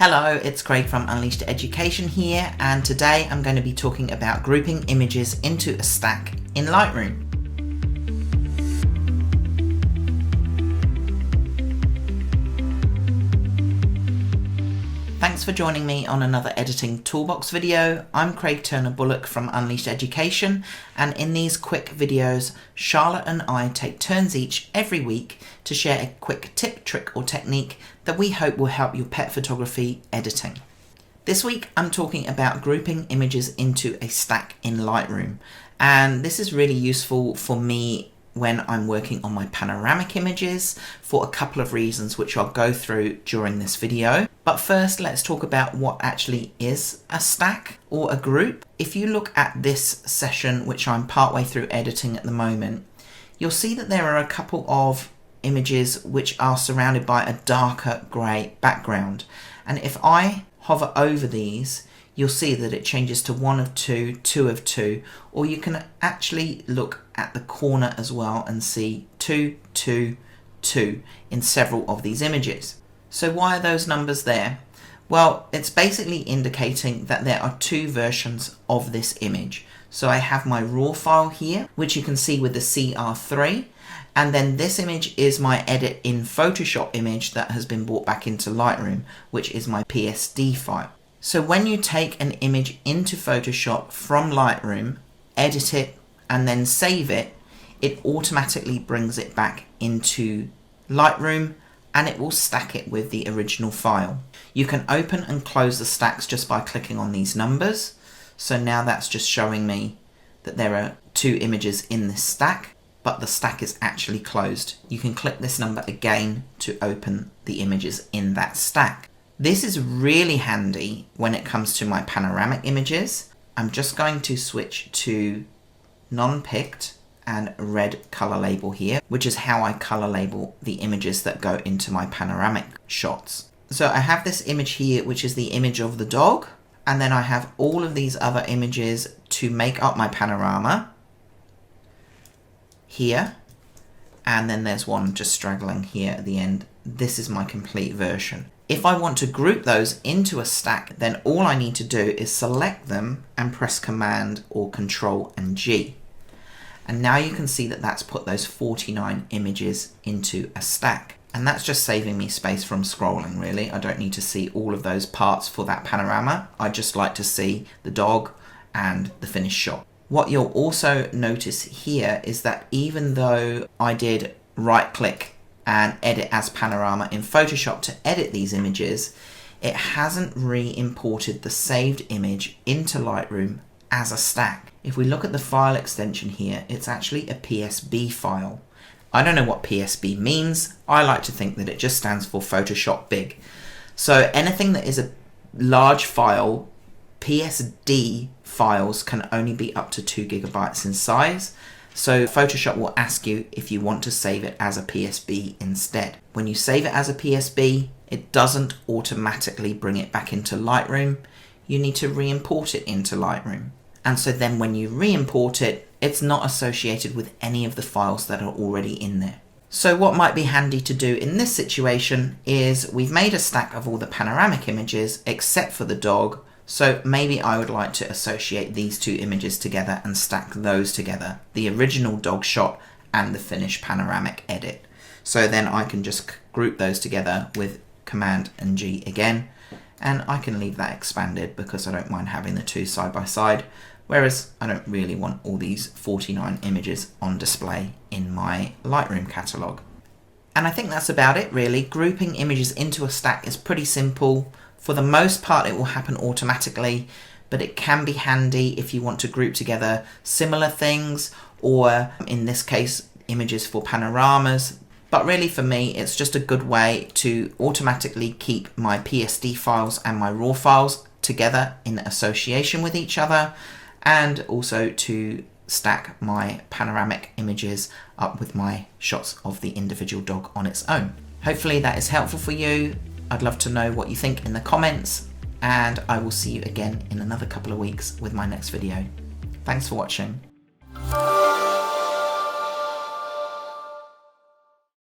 Hello, it's Craig from Unleashed Education here, and today I'm going to be talking about grouping images into a stack in Lightroom. Thanks for joining me on another editing toolbox video. I'm Craig Turner-Bullock from Unleashed Education, and in these quick videos, Charlotte and I take turns each every week to share a quick tip, trick or technique that we hope will help your pet photography editing. This week I'm talking about grouping images into a stack in Lightroom, and this is really useful for me when I'm working on my panoramic images for a couple of reasons which I'll go through during this video. But first, let's talk about what actually is a stack or a group. If you look at this session, which I'm partway through editing at the moment, you'll see that there are a couple of images which are surrounded by a darker grey background. And if I hover over these, you'll see that it changes to 1 of 2, 2 of 2, or you can actually look at the corner as well and see 2, 2, 2 in several of these images. So why are those numbers there? Well, it's basically indicating that there are two versions of this image. So I have my raw file here, which you can see with the CR3, and then this image is my edit in Photoshop image that has been brought back into Lightroom, which is my PSD file. So when you take an image into Photoshop from Lightroom, edit it, and then save it, it automatically brings it back into Lightroom and it will stack it with the original file. You can open and close the stacks just by clicking on these numbers. So now that's just showing me that there are two images in this stack, but the stack is actually closed. You can click this number again to open the images in that stack. This is really handy when it comes to my panoramic images. I'm just going to switch to non-picked and red color label here, which is how I color label the images that go into my panoramic shots. So I have this image here, which is the image of the dog, and then I have all of these other images to make up my panorama here, and then there's one just straggling here at the end. This is my complete version. If I want to group those into a stack, then all I need to do is select them and press Command or Control and G. And now you can see that that's put those 49 images into a stack. And that's just saving me space from scrolling, really. I don't need to see all of those parts for that panorama. I just like to see the dog and the finished shot. What you'll also notice here is that even though I did right-click and edit as panorama in Photoshop to edit these images, it hasn't re-imported the saved image into Lightroom as a stack. If we look at the file extension here, it's actually a PSB file. I don't know what PSB means. I like to think that it just stands for Photoshop Big. So anything that is a large file, PSD files can only be up to 2 GB in size. So Photoshop will ask you if you want to save it as a PSB instead. When you save it as a PSB, it doesn't automatically bring it back into Lightroom. You need to re-import it into Lightroom. And so then when you re-import it, it's not associated with any of the files that are already in there. So what might be handy to do in this situation is we've made a stack of all the panoramic images except for the dog. So maybe I would like to associate these two images together and stack those together, the original dog shot and the finished panoramic edit. So then I can just group those together with Command and G again, and I can leave that expanded because I don't mind having the two side by side, whereas I don't really want all these 49 images on display in my Lightroom catalogue. And I think that's about it really. Grouping images into a stack is pretty simple. For the most part, it will happen automatically, but it can be handy if you want to group together similar things, or in this case, images for panoramas. But really for me, it's just a good way to automatically keep my PSD files and my RAW files together in association with each other, and also to stack my panoramic images up with my shots of the individual dog on its own. Hopefully that is helpful for you. I'd love to know what you think in the comments, and I will see you again in another couple of weeks with my next video. Thanks for watching.